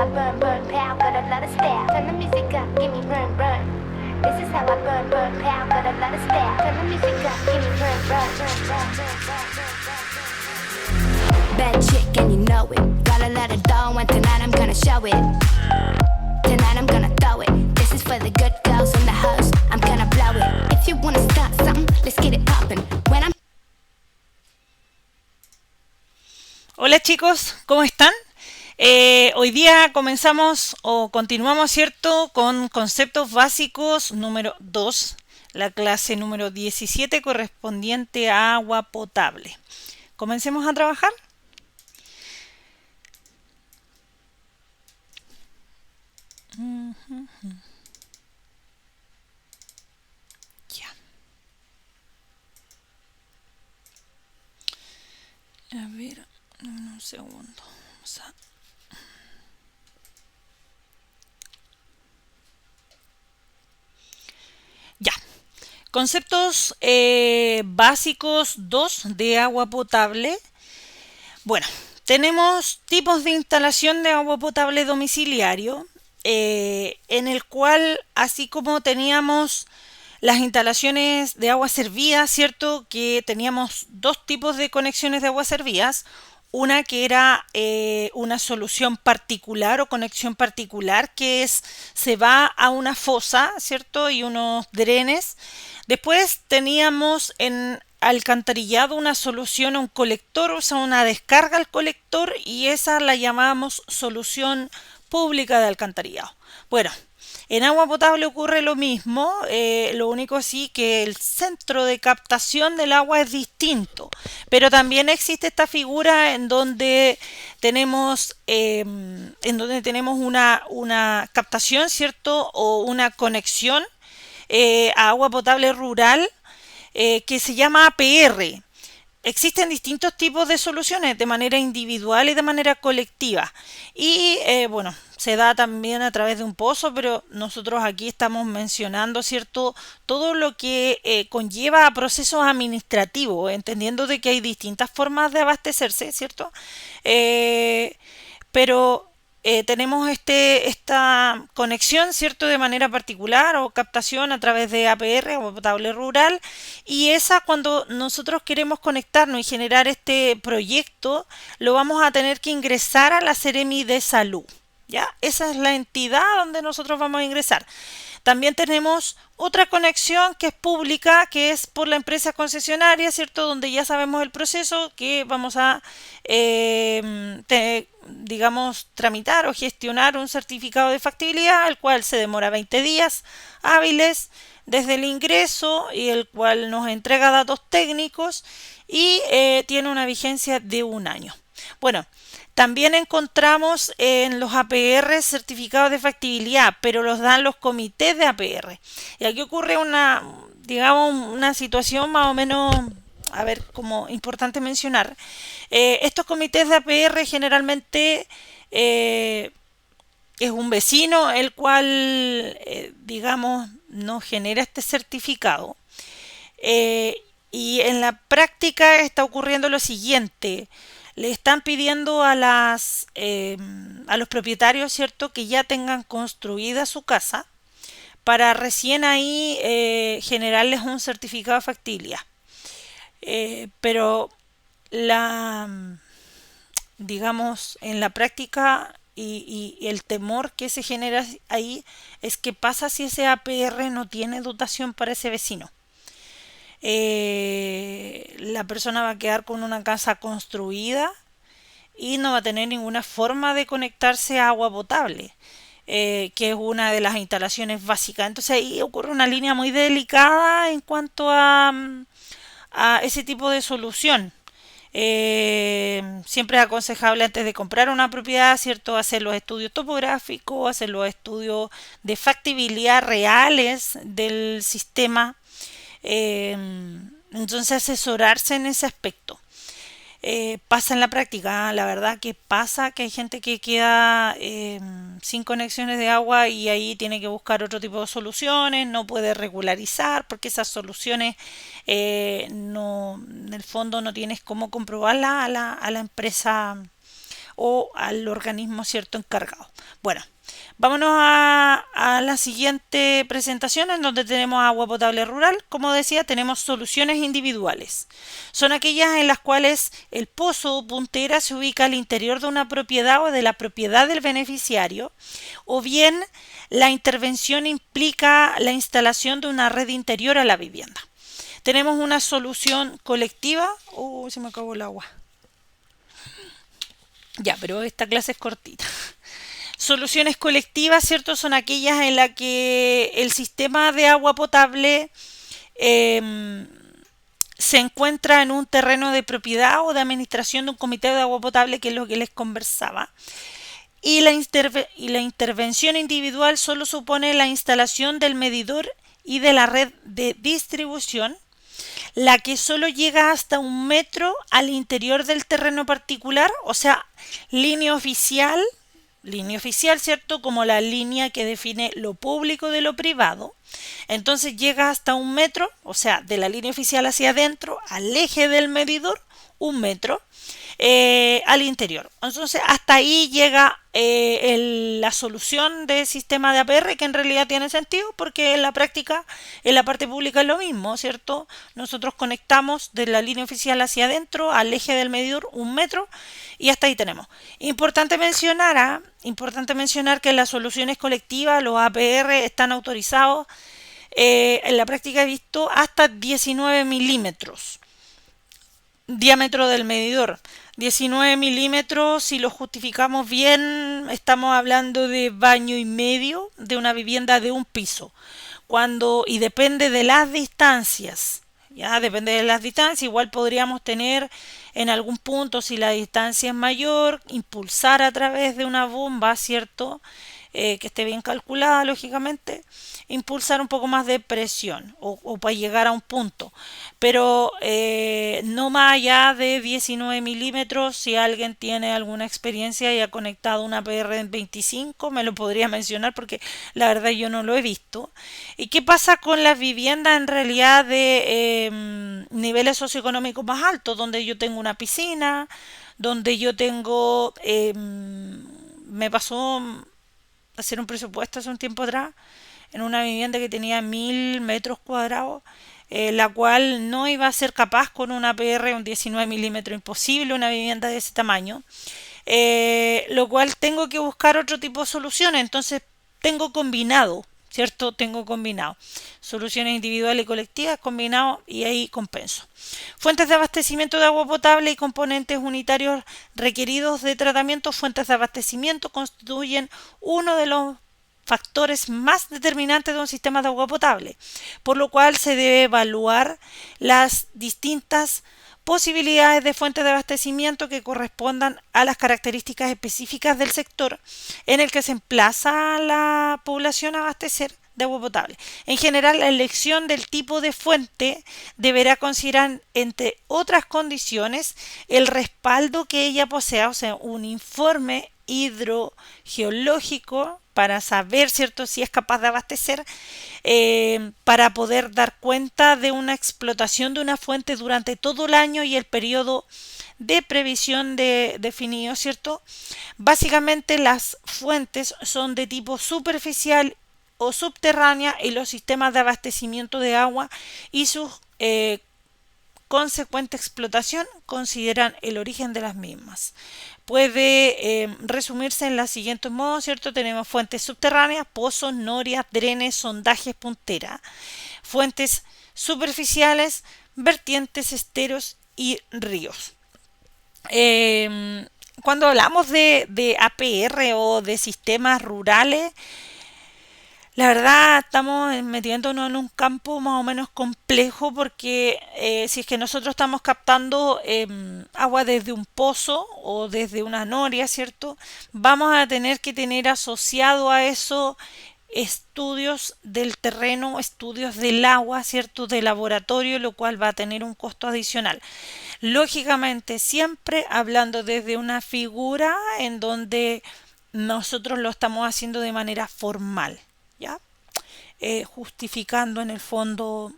I burn, burn, pow, got a lot of style. Turn the music up, give me burn, burn. This is how I burn, burn, pow, got a lot of style. Turn the music up, give me burn, burn, burn, burn, burn, burn, burn. Bad chick and you know it. Got a lot of dough and tonight I'm gonna show it. Tonight I'm gonna throw it. This is for the good girls in the house. I'm gonna blow it. If you wanna start something, let's get it poppin'. When I'm Hola chicos, ¿cómo están? Hoy día comenzamos o continuamos, ¿cierto?, con conceptos básicos número 2, la clase número 17 correspondiente a agua potable. Comencemos a trabajar. Ya. A ver, un segundo. Vamos a... Ya. Conceptos básicos 2 de agua potable. Bueno, tenemos tipos de instalación de agua potable domiciliario, en el cual, así como teníamos las instalaciones de agua servida, ¿cierto? Que teníamos dos tipos de conexiones de agua servidas. Una que era una solución particular o conexión particular, que es, se va a una fosa, ¿cierto? Y unos drenes. Después teníamos en alcantarillado una solución a un colector, o sea, una descarga al colector, y esa la llamamos solución pública de alcantarillado. Bueno, en agua potable ocurre lo mismo, lo único sí que el centro de captación del agua es distinto, pero también existe esta figura en donde tenemos una captación, ¿cierto? O una conexión a agua potable rural, que se llama APR. Existen distintos tipos de soluciones, de manera individual y de manera colectiva. Y bueno, se da también a través de un pozo, pero nosotros aquí estamos mencionando, ¿cierto?, todo lo que conlleva a procesos administrativos, entendiendo de que hay distintas formas de abastecerse, ¿cierto? Eh, pero tenemos esta conexión, ¿cierto?, de manera particular o captación a través de APR, agua potable rural, y esa, cuando nosotros queremos conectarnos y generar este proyecto, lo vamos a tener que ingresar a la Seremi de Salud. ¿Ya? Esa es la entidad donde nosotros vamos a ingresar. También tenemos otra conexión que es pública, que es por la empresa concesionaria, ¿cierto? Donde ya sabemos el proceso que vamos a, digamos, tramitar o gestionar un certificado de factibilidad, el cual se demora 20 días hábiles desde el ingreso, y el cual nos entrega datos técnicos y tiene una vigencia de un año. Bueno, también encontramos en los APR certificados de factibilidad, pero los dan los comités de APR. Y aquí ocurre digamos, una situación más o menos, a ver, como importante mencionar. Estos comités de APR generalmente es un vecino el cual, digamos, nos genera este certificado. Y en la práctica está ocurriendo lo siguiente: le están pidiendo a los propietarios, ¿cierto?, que ya tengan construida su casa, para recién ahí generarles un certificado de factibilidad. Pero la, digamos, en la práctica y el temor que se genera ahí es que pasa si ese APR no tiene dotación para ese vecino. La persona va a quedar con una casa construida y no va a tener ninguna forma de conectarse a agua potable, que es una de las instalaciones básicas. Entonces ahí ocurre una línea muy delicada en cuanto a ese tipo de solución. Siempre es aconsejable, antes de comprar una propiedad, ¿cierto?, hacer los estudios topográficos, hacer los estudios de factibilidad reales del sistema. Entonces asesorarse en ese aspecto. Pasa en la práctica, la verdad que pasa que hay gente que queda sin conexiones de agua, y ahí tiene que buscar otro tipo de soluciones, no puede regularizar porque esas soluciones, no, en el fondo no tienes cómo comprobarla a la empresa o al organismo, ¿cierto?, encargado. Bueno, vámonos a la siguiente presentación en donde tenemos agua potable rural. Como decía, tenemos soluciones individuales. Son aquellas en las cuales el pozo o puntera se ubica al interior de una propiedad o de la propiedad del beneficiario, o bien la intervención implica la instalación de una red interior a la vivienda. Tenemos una solución colectiva. Se me acabó el agua. Ya, pero esta clase es cortita. Soluciones colectivas, ¿cierto? Son aquellas en las que el sistema de agua potable se encuentra en un terreno de propiedad o de administración de un comité de agua potable, que es lo que les conversaba. Y la intervención individual solo supone la instalación del medidor y de la red de distribución, la que solo llega hasta 1 metro al interior del terreno particular, o sea, línea oficial, ¿cierto? Como la línea que define lo público de lo privado. Entonces llega hasta 1 metro, o sea, de la línea oficial hacia adentro, al eje del medidor, 1 metro. Al interior. Entonces hasta ahí llega la solución del sistema de APR, que en realidad tiene sentido porque en la práctica, en la parte pública es lo mismo, ¿cierto? Nosotros conectamos de la línea oficial hacia adentro al eje del medidor 1 metro y hasta ahí tenemos. Importante mencionar que las soluciones colectivas, los APR, están autorizados en la práctica he visto hasta 19 milímetros diámetro del medidor. 19 milímetros, si lo justificamos bien, estamos hablando de baño y medio de una vivienda de un piso. Y depende de las distancias. Ya depende de las distancias. Igual podríamos tener en algún punto, si la distancia es mayor, impulsar a través de una bomba, ¿cierto? Que esté bien calculada, lógicamente, impulsar un poco más de presión o para llegar a un punto, pero no más allá de 19 milímetros. Si alguien tiene alguna experiencia y ha conectado una PR en 25, me lo podría mencionar porque la verdad yo no lo he visto. ¿Y qué pasa con las viviendas en realidad de niveles socioeconómicos más altos, donde yo tengo una piscina, donde yo tengo, me pasó hacer un presupuesto hace un tiempo atrás en una vivienda que tenía 1000 metros cuadrados, la cual no iba a ser capaz con una PR un 19 milímetros, imposible una vivienda de ese tamaño, lo cual tengo que buscar otro tipo de soluciones. Entonces tengo combinado, ¿cierto? Tengo combinado soluciones individuales y colectivas combinado, y ahí compenso. Fuentes de abastecimiento de agua potable y componentes unitarios requeridos de tratamiento. Fuentes de abastecimiento constituyen uno de los factores más determinantes de un sistema de agua potable, por lo cual se debe evaluar las distintas posibilidades de fuentes de abastecimiento que correspondan a las características específicas del sector en el que se emplaza la población a abastecer de agua potable. En general, la elección del tipo de fuente deberá considerar, entre otras condiciones, el respaldo que ella posea, o sea, un informe hidrogeológico para saber, ¿cierto?, si es capaz de abastecer, para poder dar cuenta de una explotación de una fuente durante todo el año y el periodo de previsión definido, ¿cierto? Básicamente las fuentes son de tipo superficial o subterránea, y los sistemas de abastecimiento de agua y su consecuente explotación consideran el origen de las mismas. Puede resumirse en los siguientes modos, ¿cierto? Tenemos fuentes subterráneas, pozos, norias, drenes, sondajes, punteras. Fuentes superficiales, vertientes, esteros y ríos. Cuando hablamos de APR o de sistemas rurales, la verdad estamos metiéndonos en un campo más o menos complejo, porque si es que nosotros estamos captando agua desde un pozo o desde una noria, ¿cierto? Vamos a tener que tener asociado a eso estudios del terreno, estudios del agua, ¿cierto?, de laboratorio, lo cual va a tener un costo adicional. Lógicamente, siempre hablando desde una figura en donde nosotros lo estamos haciendo de manera formal, ¿ya? Justificando en el fondo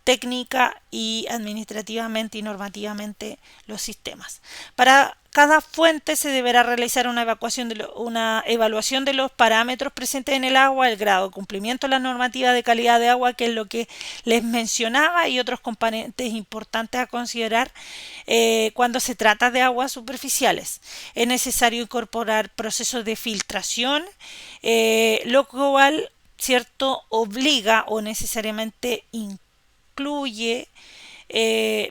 técnica y administrativamente y normativamente los sistemas. Para cada fuente se deberá realizar una evaluación de los parámetros presentes en el agua, el grado de cumplimiento de la normativa de calidad de agua, que es lo que les mencionaba, y otros componentes importantes a considerar cuando se trata de aguas superficiales. Es necesario incorporar procesos de filtración, lo cual, ¿cierto?, obliga o necesariamente incluye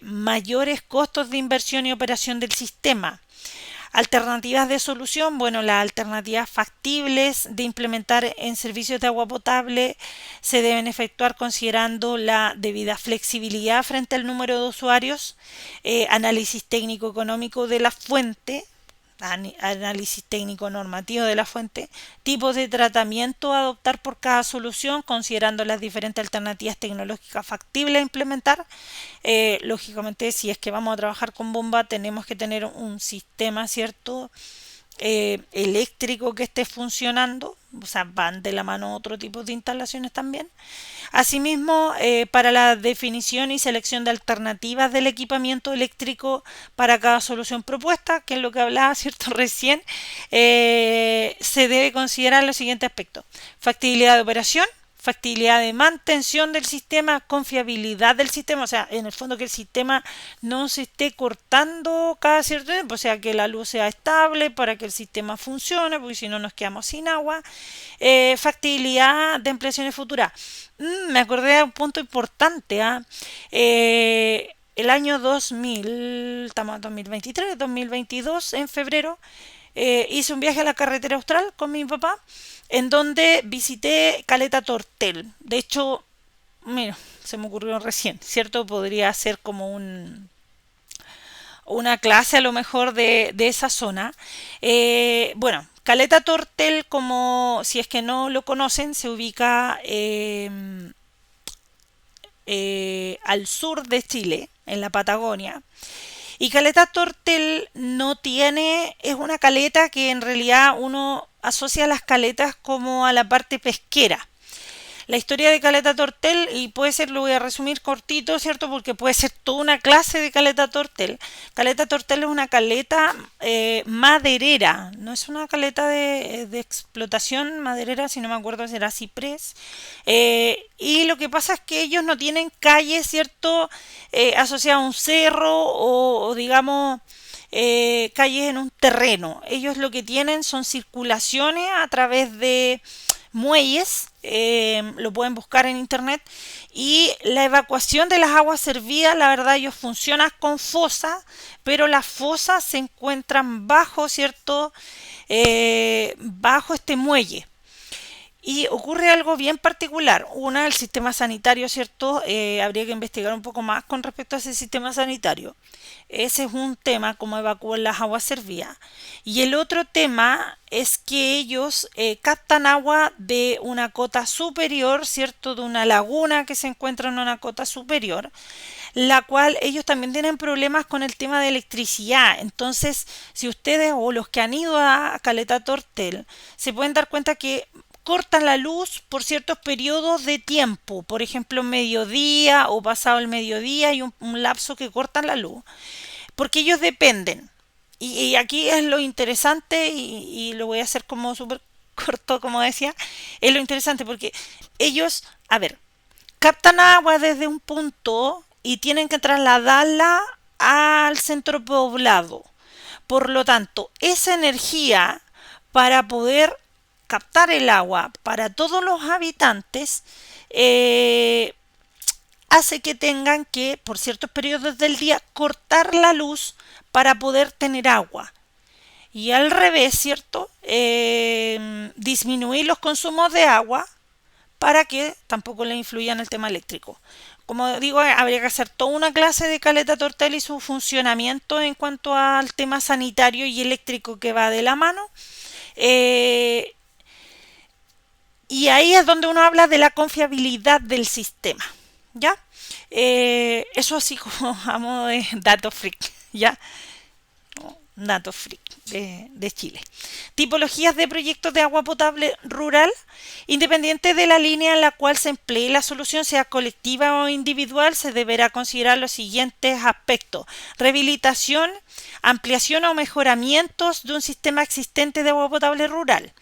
mayores costos de inversión y operación del sistema. Alternativas de solución, bueno, las alternativas factibles de implementar en servicios de agua potable se deben efectuar considerando la debida flexibilidad frente al número de usuarios, análisis técnico económico de la fuente, análisis técnico normativo de la fuente, tipos de tratamiento a adoptar por cada solución, considerando las diferentes alternativas tecnológicas factibles a implementar. Lógicamente, si es que vamos a trabajar con bomba, tenemos que tener un sistema, ¿cierto?, eléctrico que esté funcionando, o sea, van de la mano otro tipo de instalaciones también. Asimismo, para la definición y selección de alternativas del equipamiento eléctrico para cada solución propuesta, que es lo que hablaba, ¿cierto?, recién, se debe considerar los siguientes aspectos: factibilidad de operación, factibilidad de mantención del sistema, confiabilidad del sistema, o sea, en el fondo que el sistema no se esté cortando cada cierto tiempo, o sea, que la luz sea estable para que el sistema funcione, porque si no nos quedamos sin agua. Factibilidad de ampliaciones futuras. Me acordé de un punto importante. El año 2000, estamos en 2023, 2022, en febrero, hice un viaje a la carretera austral con mi papá, en donde visité Caleta Tortel. De hecho, mira, se me ocurrió recién, ¿cierto? Podría ser como una clase a lo mejor de esa zona. Bueno, Caleta Tortel, como si es que no lo conocen, se ubica al sur de Chile, en la Patagonia. Y Caleta Tortel es una caleta que en realidad uno asocia a las caletas como a la parte pesquera. La historia de Caleta Tortel, y puede ser, lo voy a resumir cortito, ¿cierto?, porque puede ser toda una clase de Caleta Tortel. Caleta Tortel es una caleta maderera, no es una caleta de explotación maderera, si no me acuerdo será ciprés. Y lo que pasa es que ellos no tienen calles, ¿cierto?, asociadas a un cerro o digamos calles en un terreno. Ellos lo que tienen son circulaciones a través de muelles, lo pueden buscar en internet, y la evacuación de las aguas servidas, la verdad, ellos funcionan con fosas, pero las fosas se encuentran bajo, ¿cierto?, bajo este muelle. Y ocurre algo bien particular. Una, el sistema sanitario, ¿cierto? Habría que investigar un poco más con respecto a ese sistema sanitario. Ese es un tema, cómo evacúan las aguas servidas. Y el otro tema es que ellos captan agua de una cota superior, ¿cierto?, de una laguna que se encuentra en una cota superior, la cual ellos también tienen problemas con el tema de electricidad. Entonces, si ustedes o los que han ido a Caleta Tortel se pueden dar cuenta que cortan la luz por ciertos periodos de tiempo, por ejemplo mediodía o pasado el mediodía, y un lapso que cortan la luz, porque ellos dependen. Y aquí es lo interesante, y lo voy a hacer como súper corto, como decía, es lo interesante porque ellos, a ver, captan agua desde un punto y tienen que trasladarla al centro poblado. Por lo tanto, esa energía para poder captar el agua para todos los habitantes hace que tengan que, por ciertos periodos del día, cortar la luz para poder tener agua. Y al revés, ¿cierto? Disminuir los consumos de agua para que tampoco le influyan el tema eléctrico. Como digo, habría que hacer toda una clase de Caleta Tortel y su funcionamiento en cuanto al tema sanitario y eléctrico que va de la mano. Y ahí es donde uno habla de la confiabilidad del sistema, ¿ya? Eso así como a modo de dato freak, ¿ya? dato freak de Chile. Tipologías de proyectos de agua potable rural. Independiente de la línea en la cual se emplee la solución, sea colectiva o individual, se deberá considerar los siguientes aspectos: rehabilitación, ampliación o mejoramientos de un sistema existente de agua potable rural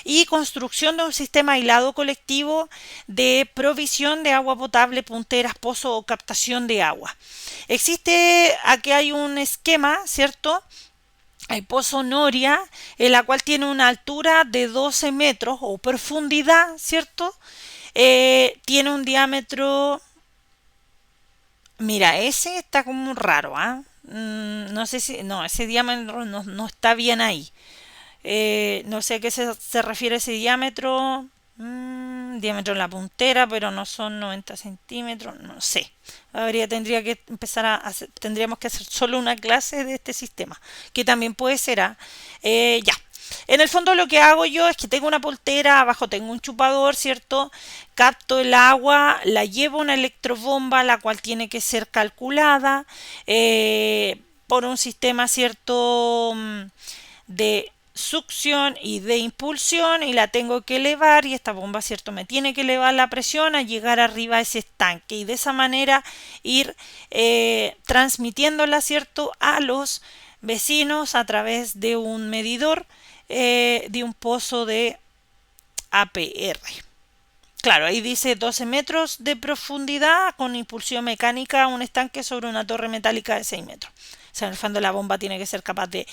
y construcción de un sistema aislado colectivo de provisión de agua potable, punteras, pozos o captación de agua. Existe, aquí hay un esquema, ¿cierto? Hay Pozo Noria, en la cual tiene una altura de 12 metros o profundidad, ¿cierto? Tiene un diámetro... Mira, ese está como raro, ¿ah? No sé si... No, ese diámetro no está bien ahí. No sé a qué se refiere ese diámetro. Diámetro en la puntera, pero no son 90 centímetros, no sé. Tendría que empezar a hacer, tendríamos que hacer solo una clase de este sistema, que también puede ser ya. En el fondo lo que hago yo es que tengo una poltera, abajo tengo un chupador, ¿cierto? Capto el agua, la llevo a una electrobomba, la cual tiene que ser calculada por un sistema, ¿cierto? De succión y de impulsión, y la tengo que elevar, y esta bomba, cierto, me tiene que elevar la presión a llegar arriba a ese estanque, y de esa manera ir transmitiéndola, cierto, a los vecinos a través de un medidor de un pozo de APR. Claro, ahí dice 12 metros de profundidad con impulsión mecánica, un estanque sobre una torre metálica de 6 metros. O sea, en el fondo la bomba tiene que ser capaz de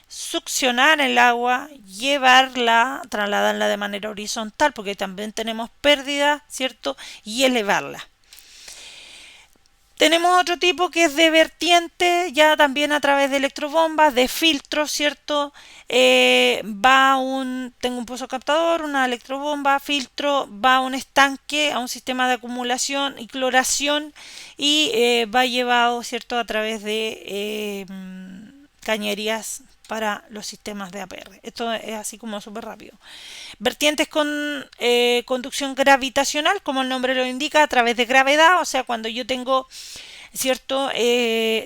succionar el agua, llevarla, trasladarla de manera horizontal, porque también tenemos pérdida, ¿cierto? Y elevarla. Tenemos otro tipo que es de vertiente, ya también a través de electrobombas, de filtros, ¿cierto? Tengo un pozo captador, una electrobomba, filtro, va a un estanque, a un sistema de acumulación y cloración, y va llevado, ¿cierto?, a través de cañerías para los sistemas de APR. Esto es así como súper rápido. Vertientes con conducción gravitacional, como el nombre lo indica, a través de gravedad, o sea, cuando yo tengo, ¿cierto?,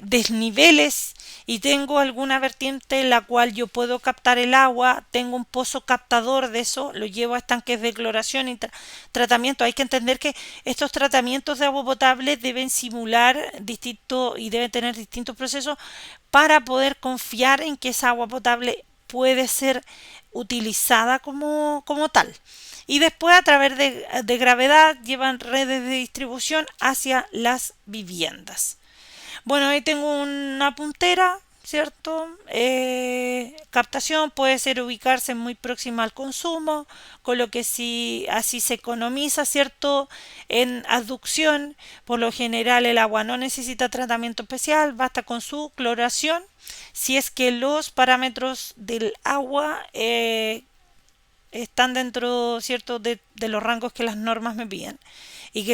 desniveles y tengo alguna vertiente en la cual yo puedo captar el agua, tengo un pozo captador de eso, lo llevo a estanques de cloración y tratamiento. Hay que entender que estos tratamientos de agua potable deben simular y deben tener distintos procesos para poder confiar en que esa agua potable puede ser utilizada como tal. Y después, a través de gravedad, llevan redes de distribución hacia las viviendas. Bueno, ahí tengo una puntera, ¿cierto? Captación puede ser ubicarse muy próxima al consumo, con lo que así se economiza, ¿cierto? En aducción, por lo general el agua no necesita tratamiento especial, basta con su cloración, si es que los parámetros del agua están dentro, ¿cierto?, de los rangos que las normas me piden y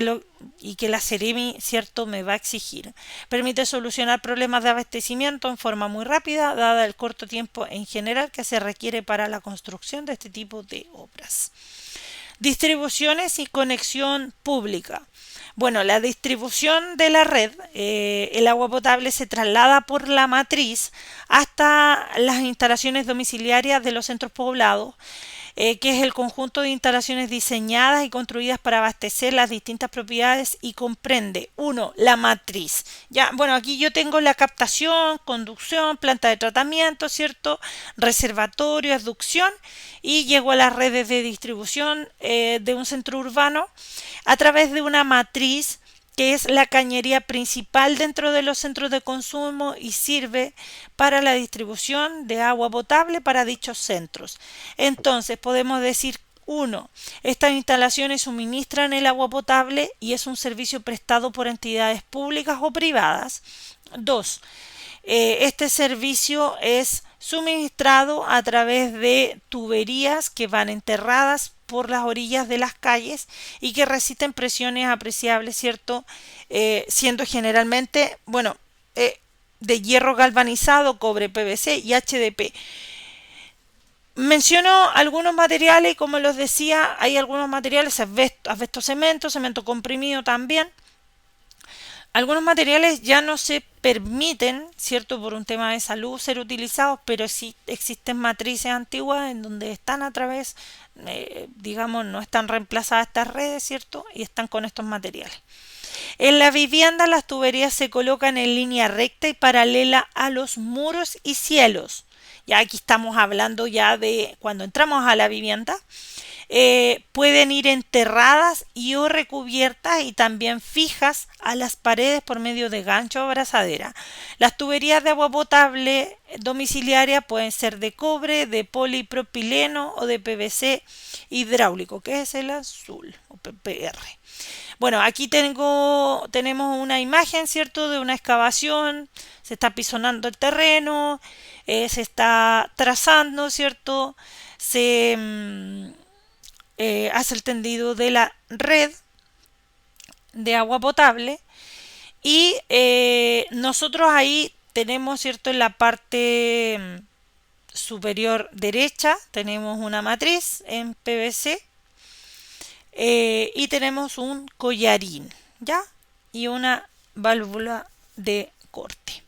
que la Ceremi, ¿cierto?, me va a exigir. Permite solucionar problemas de abastecimiento en forma muy rápida, dada el corto tiempo en general que se requiere para la construcción de este tipo de obras. Distribuciones y conexión pública. Bueno, la distribución de la red, el agua potable se traslada por la matriz hasta las instalaciones domiciliarias de los centros poblados, que es el conjunto de instalaciones diseñadas y construidas para abastecer las distintas propiedades, y comprende 1. La matriz. Ya, bueno, aquí yo tengo la captación, conducción, planta de tratamiento, ¿cierto?, reservatorio, aducción, y llego a las redes de distribución de un centro urbano a través de una matriz que es la cañería principal dentro de los centros de consumo y sirve para la distribución de agua potable para dichos centros. Entonces podemos decir: 1. Estas instalaciones suministran el agua potable y es un servicio prestado por entidades públicas o privadas. 2. Este servicio es suministrado a través de tuberías que van enterradas por las orillas de las calles y que resisten presiones apreciables, ¿cierto? Siendo generalmente, bueno, de hierro galvanizado, cobre, PVC y HDP. Menciono algunos materiales, y como les decía, hay algunos materiales, asbesto, cemento comprimido también. Algunos materiales ya no se permiten, ¿cierto? Por un tema de salud ser utilizados, pero sí existen matrices antiguas en donde están a través, digamos, no están reemplazadas estas redes, ¿cierto? Y están con estos materiales. En la vivienda las tuberías se colocan en línea recta y paralela a los muros y cielos. Ya aquí estamos hablando ya de cuando entramos a la vivienda. Pueden ir enterradas y o recubiertas y también fijas a las paredes por medio de gancho o abrazadera. Las tuberías de agua potable domiciliaria pueden ser de cobre, de polipropileno o de PVC hidráulico, que es el azul o PPR. Bueno, aquí tenemos una imagen, ¿cierto?, de una excavación, se está pisonando el terreno, se está trazando, ¿cierto?, se hace el tendido de la red de agua potable y nosotros ahí tenemos, ¿cierto?, en la parte superior derecha tenemos una matriz en PVC y tenemos un collarín, ¿ya? Y una válvula de corte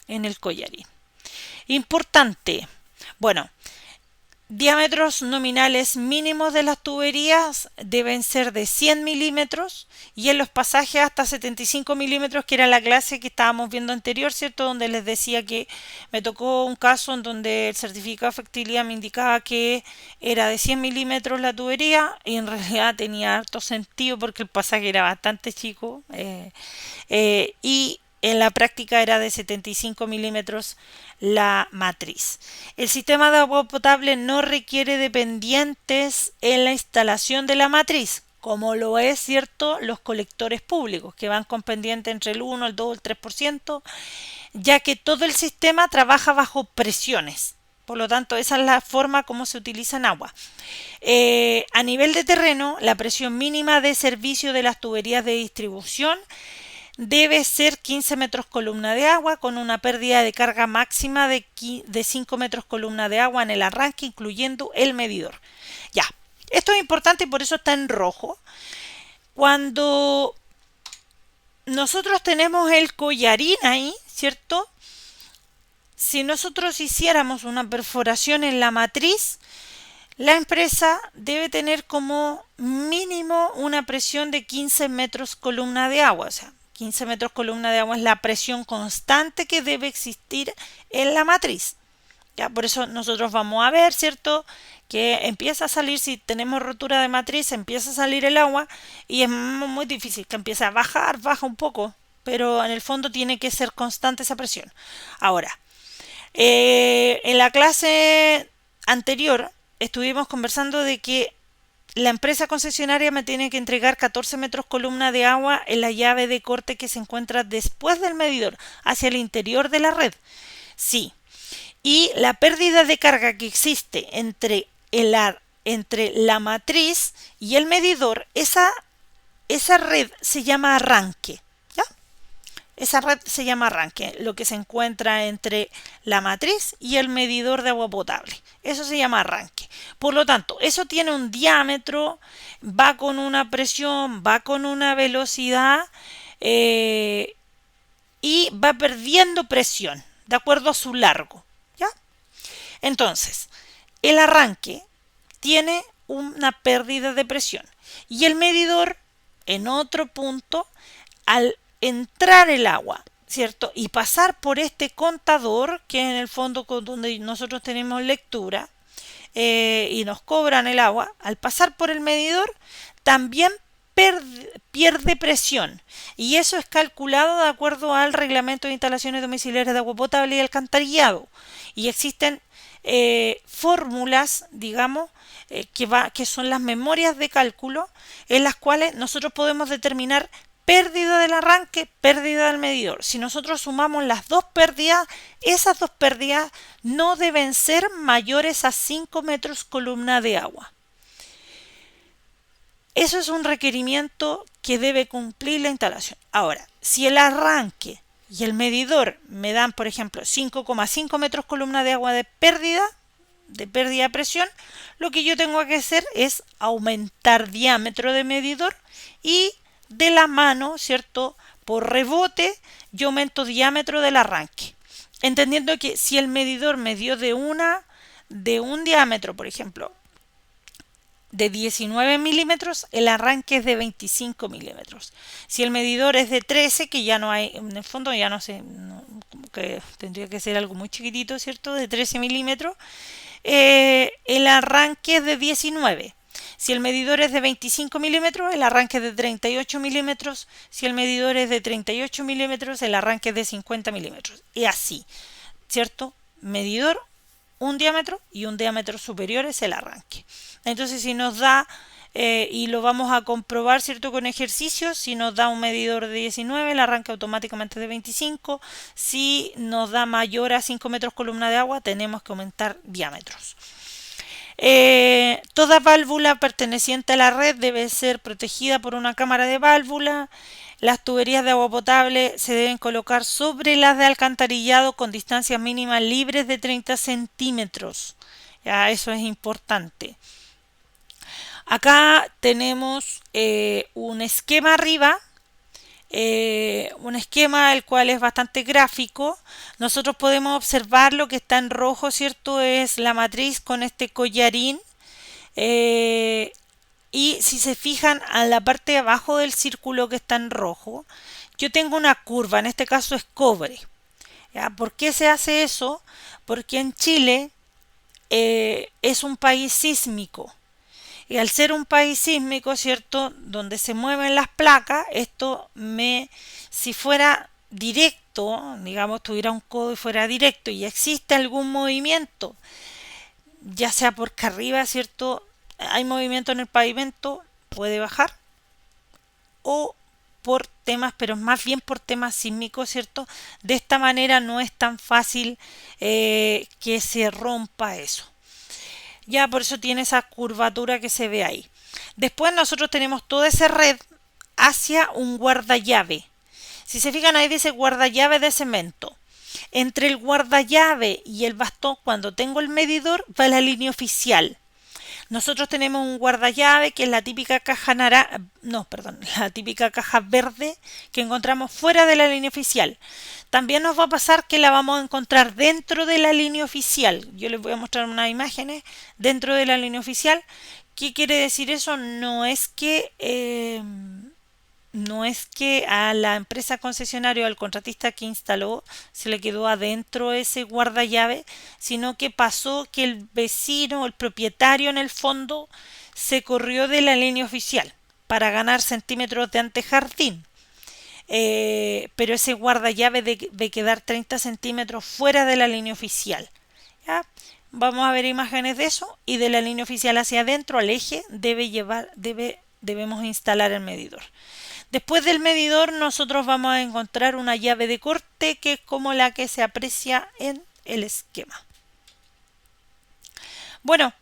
en el collarín. Importante, bueno, diámetros nominales mínimos de las tuberías deben ser de 100 milímetros y en los pasajes hasta 75 milímetros, que era la clase que estábamos viendo anterior, ¿cierto? Donde les decía que me tocó un caso en donde el certificado de factibilidad me indicaba que era de 100 milímetros la tubería y en realidad tenía harto sentido porque el pasaje era bastante chico y en la práctica era de 75 milímetros la matriz. El sistema de agua potable no requiere dependientes en la instalación de la matriz, como lo es, ¿cierto?, los colectores públicos, que van con pendiente entre el 1, el 2, el 3%, ya que todo el sistema trabaja bajo presiones. Por lo tanto, esa es la forma como se utiliza en agua. A nivel de terreno, la presión mínima de servicio de las tuberías de distribución debe ser 15 metros columna de agua con una pérdida de carga máxima de 5 metros columna de agua en el arranque, incluyendo el medidor. Ya, esto es importante y por eso está en rojo. Cuando nosotros tenemos el collarín ahí, ¿cierto? Si nosotros hiciéramos una perforación en la matriz, la empresa debe tener como mínimo una presión de 15 metros columna de agua, o sea, 15 metros columna de agua es la presión constante que debe existir en la matriz. Ya, por eso nosotros vamos a ver, ¿cierto?, que empieza a salir, si tenemos rotura de matriz, empieza a salir el agua y es muy difícil que empiece a bajar, baja un poco, pero en el fondo tiene que ser constante esa presión. Ahora, en la clase anterior estuvimos conversando de que la empresa concesionaria me tiene que entregar 14 metros columna de agua en la llave de corte que se encuentra después del medidor, hacia el interior de la red. Sí. Y la pérdida de carga que existe entre la matriz y el medidor, esa red se llama arranque. ¿Ya? Esa red se llama arranque, lo que se encuentra entre la matriz y el medidor de agua potable. Eso se llama arranque. Por lo tanto, eso tiene un diámetro, va con una presión, va con una velocidad y va perdiendo presión de acuerdo a su largo. ¿Ya? Entonces, el arranque tiene una pérdida de presión y el medidor en otro punto, al entrar el agua, ¿cierto?, y pasar por este contador, que es en el fondo donde nosotros tenemos lectura y nos cobran el agua, al pasar por el medidor también pierde presión y eso es calculado de acuerdo al reglamento de instalaciones domiciliarias de agua potable y alcantarillado y existen fórmulas, digamos, que son las memorias de cálculo en las cuales nosotros podemos determinar pérdida del arranque, pérdida del medidor. Si nosotros sumamos las dos pérdidas, esas dos pérdidas no deben ser mayores a 5 metros columna de agua. Eso es un requerimiento que debe cumplir la instalación. Ahora, si el arranque y el medidor me dan, por ejemplo, 5,5 metros columna de agua de pérdida de presión, lo que yo tengo que hacer es aumentar diámetro de medidor y de la mano, ¿cierto?, por rebote, yo aumento diámetro del arranque. Entendiendo que si el medidor me dio de un diámetro, por ejemplo, de 19 milímetros, el arranque es de 25 milímetros. Si el medidor es de 13, que ya no hay, en el fondo ya no sé, como que tendría que ser algo muy chiquitito, ¿cierto? De 13 milímetros, el arranque es de 19. Si el medidor es de 25 milímetros, el arranque es de 38 milímetros. Si el medidor es de 38 milímetros, el arranque es de 50 milímetros. Y así, ¿cierto? Medidor, un diámetro y un diámetro superior es el arranque. Entonces, si nos da, y lo vamos a comprobar, ¿cierto? Con ejercicios, si nos da un medidor de 19, el arranque automáticamente es de 25. Si nos da mayor a 5 metros columna de agua, tenemos que aumentar diámetros. Toda válvula perteneciente a la red debe ser protegida por una cámara de válvula. Las tuberías de agua potable se deben colocar sobre las de alcantarillado con distancias mínimas libres de 30 centímetros. Ya, eso es importante. Acá tenemos un esquema arriba, un esquema el cual es bastante gráfico. Nosotros podemos observar lo que está en rojo, ¿cierto? Es la matriz con este collarín. Y si se fijan a la parte de abajo del círculo que está en rojo, yo tengo una curva, en este caso es cobre. ¿Ya? ¿Por qué se hace eso? Porque en Chile es un país sísmico. Y al ser un país sísmico, ¿cierto? Donde se mueven las placas, si fuera directo, digamos, tuviera un codo y fuera directo y existe algún movimiento, ya sea porque arriba, ¿cierto? Hay movimiento en el pavimento, puede bajar, o por temas, pero más bien por temas sísmicos, ¿cierto? De esta manera no es tan fácil que se rompa eso. Ya por eso tiene esa curvatura que se ve ahí. Después nosotros tenemos toda esa red hacia un guardallave. Si se fijan ahí dice guardallave de cemento. Entre el guardallave y el bastón, cuando tengo el medidor, va la línea oficial. Nosotros tenemos un guardallave que es la típica caja la típica caja verde que encontramos fuera de la línea oficial. También nos va a pasar que la vamos a encontrar dentro de la línea oficial. Yo les voy a mostrar unas imágenes dentro de la línea oficial. ¿Qué quiere decir eso? No es que a la empresa concesionaria o al contratista que instaló se le quedó adentro ese guardallave, sino que pasó que el vecino, el propietario en el fondo, se corrió de la línea oficial para ganar centímetros de antejardín. Pero ese guardallave debe quedar 30 centímetros fuera de la línea oficial. ¿Ya? Vamos a ver imágenes de eso y de la línea oficial hacia adentro al eje debemos instalar el medidor. Después del medidor nosotros vamos a encontrar una llave de corte que es como la que se aprecia en el esquema. Bueno,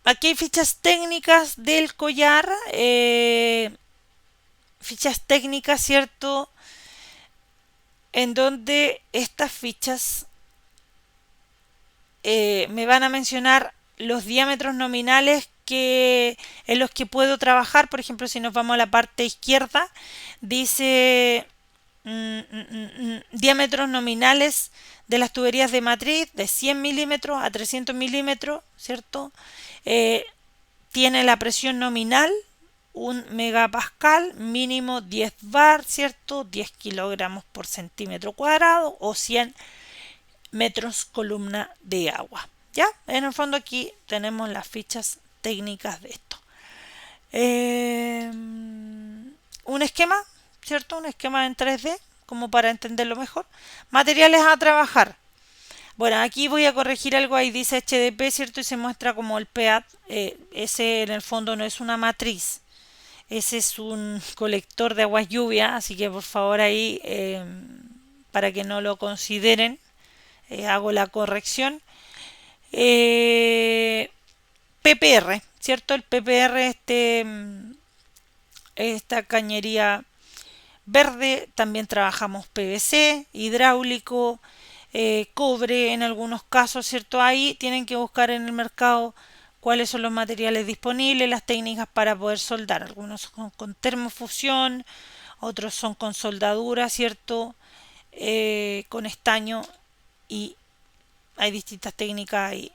aquí hay fichas técnicas del collar, fichas técnicas, ¿cierto? En donde estas fichas me van a mencionar los diámetros nominales en los que puedo trabajar. Por ejemplo, si nos vamos a la parte izquierda, dice diámetros nominales de las tuberías de matriz de 100 milímetros a 300 milímetros, ¿cierto? Tiene la presión nominal 1 megapascal, mínimo 10 bar, ¿cierto? 10 kilogramos por centímetro cuadrado o 100 metros columna de agua. ¿Ya? En el fondo aquí tenemos las fichas técnicas de esto. Un esquema, ¿cierto? Un esquema en 3D, como para entenderlo mejor. Materiales a trabajar. Bueno, aquí voy a corregir algo, ahí dice HDP, ¿cierto? Y se muestra como el PEAT. Ese en el fondo no es una matriz. Ese es un colector de aguas lluvia, así que por favor ahí, para que no lo consideren, hago la corrección. PPR, ¿cierto? El PPR, esta cañería verde, también trabajamos PVC, hidráulico, cobre en algunos casos, ¿cierto? Ahí tienen que buscar en el mercado cuáles son los materiales disponibles, las técnicas para poder soldar. Algunos con termofusión, otros son con soldadura, ¿cierto? Con estaño, y hay distintas técnicas ahí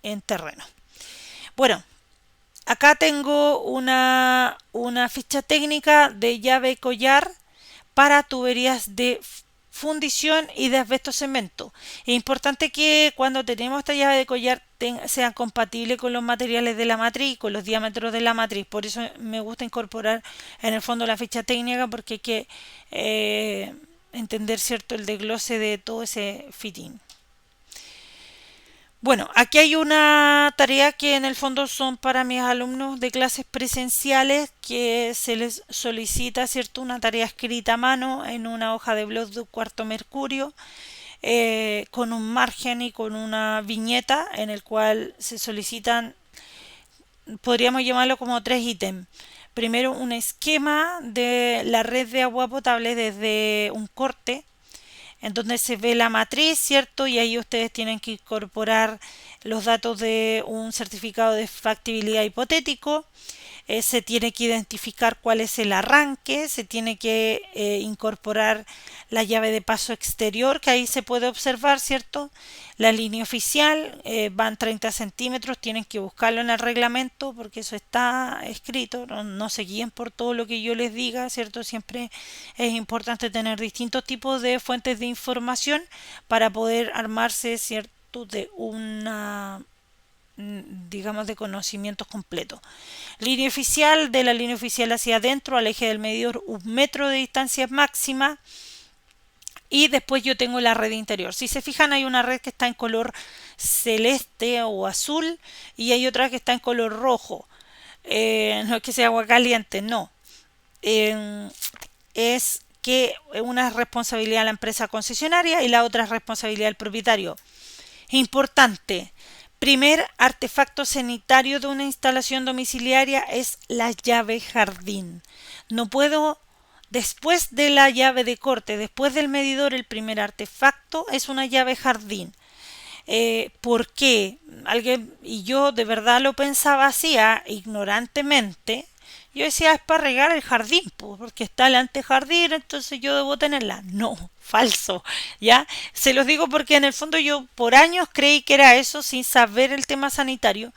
en terreno. Bueno, acá tengo una ficha técnica de llave collar para tuberías de fundición y de asbesto cemento. Es importante que cuando tenemos esta llave de collar sean compatibles con los materiales de la matriz, con los diámetros de la matriz. Por eso me gusta incorporar en el fondo la ficha técnica, porque hay que entender, ¿cierto?, el desglose de todo ese fitting. Bueno, aquí hay una tarea que en el fondo son para mis alumnos de clases presenciales, que se les solicita, ¿cierto?, una tarea escrita a mano en una hoja de blog de cuarto mercurio, con un margen y con una viñeta en el cual se solicitan, podríamos llamarlo como 3 ítems. Primero, un esquema de la red de agua potable desde un corte, en donde se ve la matriz, ¿cierto? Y ahí ustedes tienen que incorporar los datos de un certificado de factibilidad hipotético. Se tiene que identificar cuál es el arranque, se tiene que incorporar la llave de paso exterior, que ahí se puede observar, ¿cierto? La línea oficial, van 30 centímetros, tienen que buscarlo en el reglamento porque eso está escrito, no se guíen por todo lo que yo les diga, ¿cierto? Siempre es importante tener distintos tipos de fuentes de información para poder armarse, ¿cierto?, de una, digamos, de conocimientos completos. Línea oficial, de la línea oficial hacia adentro al eje del medidor 1 metro de distancia máxima, y después yo tengo la red interior. Si se fijan, hay una red que está en color celeste o azul y hay otra que está en color rojo. No es que sea agua caliente, no. Es que una es responsabilidad de la empresa concesionaria y la otra es responsabilidad del propietario. Importante. Primer artefacto sanitario de una instalación domiciliaria es la llave jardín. No puedo, después de la llave de corte, después del medidor, el primer artefacto es una llave jardín. ¿Por qué? Y yo de verdad lo pensaba así, ignorantemente. Yo decía, es para regar el jardín, porque está el antejardín, entonces yo debo tenerla. No, falso, ¿ya? Se los digo porque en el fondo yo por años creí que era eso sin saber el tema sanitario,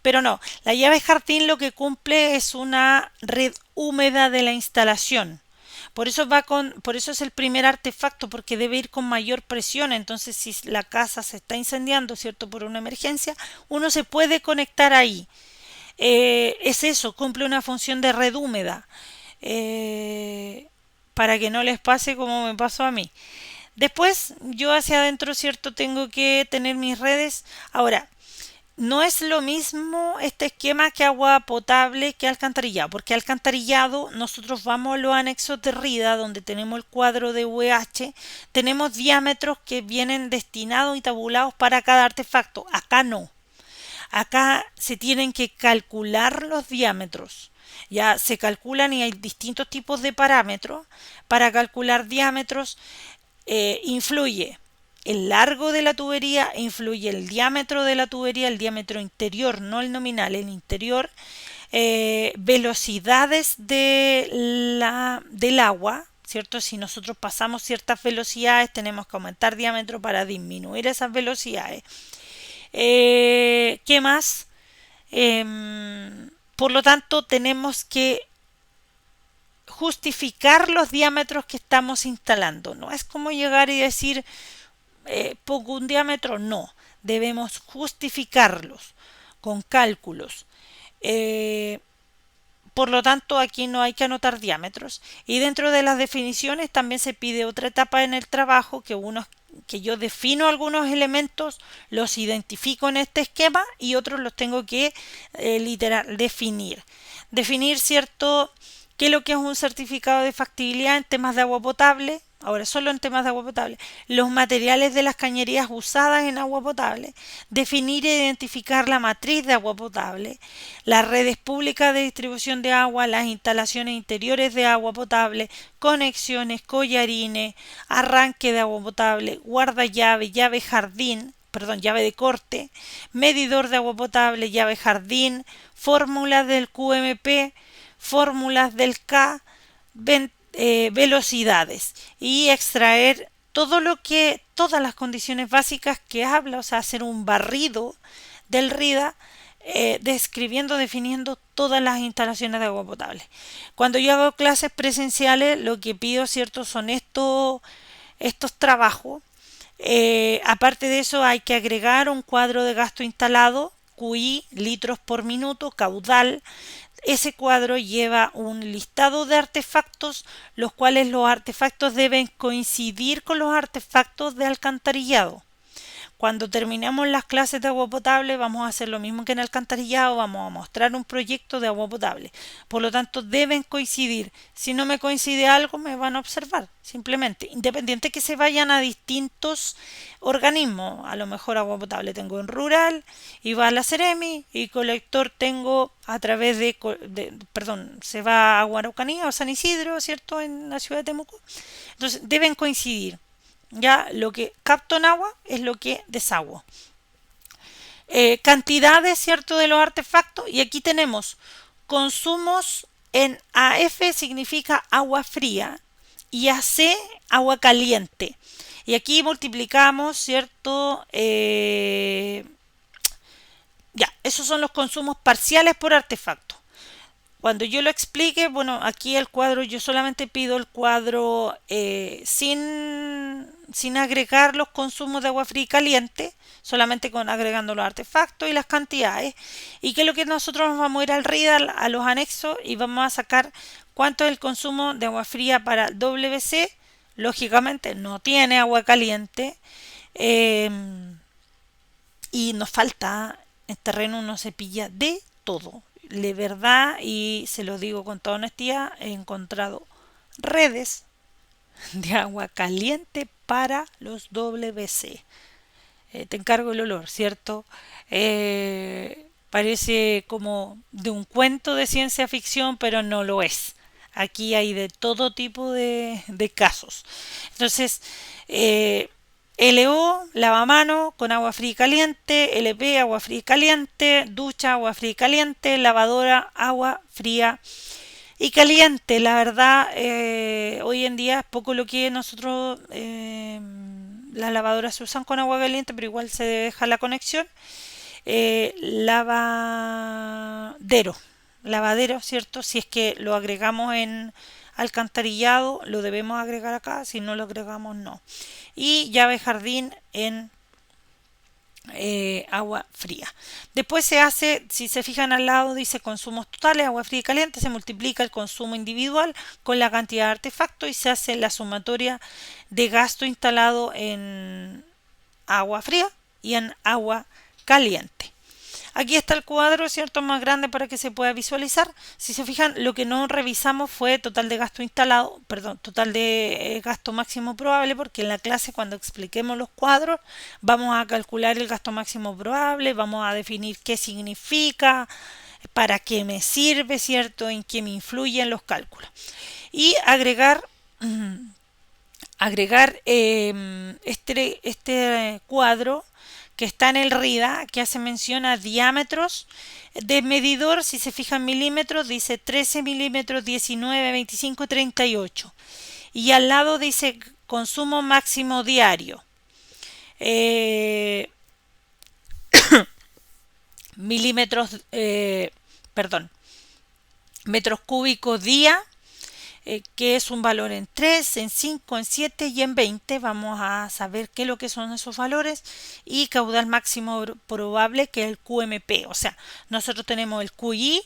pero no. La llave jardín lo que cumple es una red húmeda de la instalación. Por eso es el primer artefacto, porque debe ir con mayor presión. Entonces, si la casa se está incendiando, ¿cierto?, por una emergencia, uno se puede conectar ahí. Es eso, cumple una función de red húmeda, para que no les pase como me pasó a mí. Después, yo hacia adentro, ¿cierto?, tengo que tener mis redes. Ahora, no es lo mismo este esquema que agua potable que alcantarillado, porque alcantarillado nosotros vamos a los anexos de RIDA, donde tenemos el cuadro de UEH, tenemos diámetros que vienen destinados y tabulados para cada artefacto. Acá no. Acá se tienen que calcular los diámetros. Ya se calculan y hay distintos tipos de parámetros para calcular diámetros. Influye el largo de la tubería, influye el diámetro de la tubería, el diámetro interior, no el nominal, el interior, velocidades del agua, ¿cierto? Si nosotros pasamos ciertas velocidades, tenemos que aumentar diámetro para disminuir esas velocidades. ¿Qué más? Por lo tanto, tenemos que justificar los diámetros que estamos instalando. No es como llegar y decir, pongo un diámetro. No, debemos justificarlos con cálculos. Por lo tanto, aquí no hay que anotar diámetros. Y dentro de las definiciones también se pide otra etapa en el trabajo, que yo defino algunos elementos, los identifico en este esquema y otros los tengo que literal definir. Definir, ¿cierto?, qué es lo que es un certificado de factibilidad en temas de agua potable. Ahora, solo en temas de agua potable, los materiales de las cañerías usadas en agua potable, definir e identificar la matriz de agua potable, las redes públicas de distribución de agua, las instalaciones interiores de agua potable, conexiones, collarines, arranque de agua potable, guardallave, llave jardín, llave de corte, medidor de agua potable, llave jardín, fórmulas del QMP, fórmulas del K, velocidades y extraer todas las condiciones básicas que habla, o sea, hacer un barrido del RIDA, describiendo, definiendo todas las instalaciones de agua potable. Cuando yo hago clases presenciales, lo que pido, ¿cierto?, son estos trabajos. Aparte de eso, hay que agregar un cuadro de gasto instalado, QI, litros por minuto, caudal. Ese cuadro lleva un listado de artefactos, los cuales los artefactos deben coincidir con los artefactos de alcantarillado. Cuando terminemos las clases de agua potable vamos a hacer lo mismo que en alcantarillado, vamos a mostrar un proyecto de agua potable. Por lo tanto, deben coincidir. Si no me coincide algo, me van a observar, simplemente. Independiente que se vayan a distintos organismos. A lo mejor agua potable tengo en rural y va a la Ceremi, y colector tengo a través perdón, se va a Agua Araucanía o San Isidro, ¿cierto?, en la ciudad de Temuco. Entonces, deben coincidir. Ya lo que capto en agua es lo que desagüo. Cantidades, ¿cierto?, de los artefactos. Y aquí tenemos consumos en AF, significa agua fría, y AC, agua caliente. Y aquí multiplicamos, ¿cierto? Ya, esos son los consumos parciales por artefacto. Cuando yo lo explique, bueno, aquí el cuadro, yo solamente pido el cuadro sin agregar los consumos de agua fría y caliente, solamente agregando los artefactos y las cantidades. Y que es lo que nosotros nos vamos a ir al RIDA, a los anexos, y vamos a sacar cuánto es el consumo de agua fría para el WC. Lógicamente no tiene agua caliente, y nos falta, en terreno uno se pilla de todo. De verdad, y se lo digo con toda honestidad, he encontrado redes de agua caliente para los WC. Te encargo el olor, ¿cierto? Parece como de un cuento de ciencia ficción, pero no lo es. Aquí hay de todo tipo de casos. Entonces, LO, lavamano con agua fría y caliente, LP, agua fría y caliente, ducha, agua fría y caliente, lavadora, agua fría y caliente. La verdad, hoy en día es poco lo que nosotros, las lavadoras se usan con agua caliente, pero igual se deja la conexión. Lavadero, ¿cierto? Si es que lo agregamos en alcantarillado, lo debemos agregar acá, si no lo agregamos, no. Y llave jardín en agua fría. Después se hace, si se fijan al lado, dice consumos totales, agua fría y caliente, se multiplica el consumo individual con la cantidad de artefactos y se hace la sumatoria de gasto instalado en agua fría y en agua caliente. Aquí está el cuadro, ¿cierto?, más grande para que se pueda visualizar. Si se fijan, lo que no revisamos fue total de gasto instalado, perdón, total de gasto máximo probable, porque en la clase, cuando expliquemos los cuadros, vamos a calcular el gasto máximo probable, vamos a definir qué significa, para qué me sirve, ¿cierto?, en qué me influyen los cálculos. Y agregar este cuadro que está en el RIDA, que hace mención a diámetros de medidor. Si se fijan, milímetros, dice 13 milímetros, 19, 25, 38. Y al lado dice consumo máximo diario. Milímetros, perdón, metros cúbicos día, que es un valor en 3, en 5, en 7 y en 20. Vamos a saber qué es lo que son esos valores. Y caudal máximo probable, que es el QMP. O sea, nosotros tenemos el QI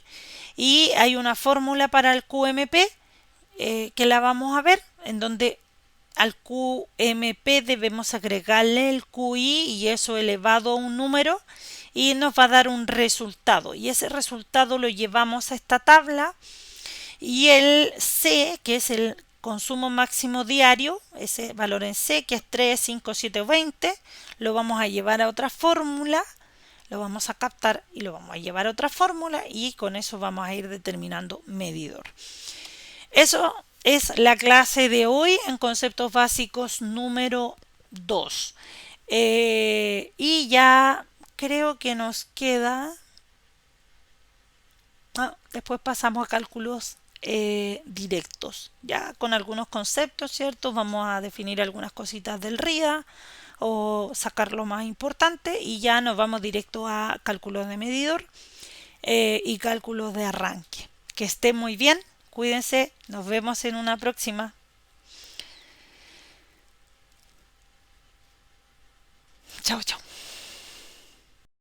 y hay una fórmula para el QMP, que la vamos a ver, en donde al QMP debemos agregarle el QI y eso elevado a un número, y nos va a dar un resultado. Y ese resultado lo llevamos a esta tabla. Y el C, que es el consumo máximo diario, ese valor en C, que es 3, 5, 7 o 20, lo vamos a llevar a otra fórmula, lo vamos a captar y lo vamos a llevar a otra fórmula, y con eso vamos a ir determinando medidor. Eso es la clase de hoy en conceptos básicos número 2. Y ya creo que nos queda... después pasamos a cálculos directos, ya con algunos conceptos, ¿cierto? Vamos a definir algunas cositas del RIA o sacar lo más importante y ya nos vamos directo a cálculos de medidor y cálculos de arranque. Que estén muy bien, cuídense, nos vemos en una próxima. Chao, chao.